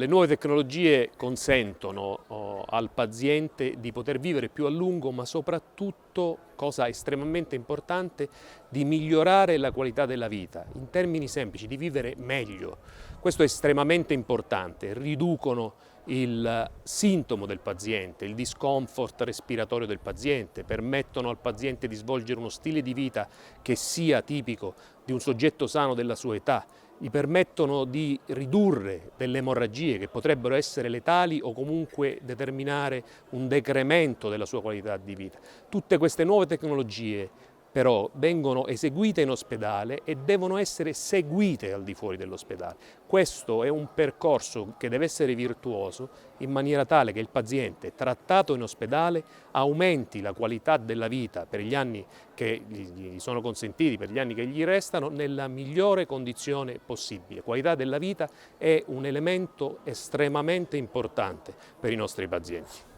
Le nuove tecnologie consentono al paziente di poter vivere più a lungo, ma soprattutto, cosa estremamente importante, di migliorare la qualità della vita, in termini semplici, di vivere meglio. Questo è estremamente importante, riducono il sintomo del paziente, il discomfort respiratorio del paziente, permettono al paziente di svolgere uno stile di vita che sia tipico di un soggetto sano della sua età, gli permettono di ridurre delle emorragie che potrebbero essere letali o comunque determinare un decremento della sua qualità di vita. Tutte queste nuove tecnologie però vengono eseguite in ospedale e devono essere seguite al di fuori dell'ospedale. Questo è un percorso che deve essere virtuoso in maniera tale che il paziente trattato in ospedale aumenti la qualità della vita per gli anni che gli sono consentiti, per gli anni che gli restano, nella migliore condizione possibile. Qualità della vita è un elemento estremamente importante per i nostri pazienti.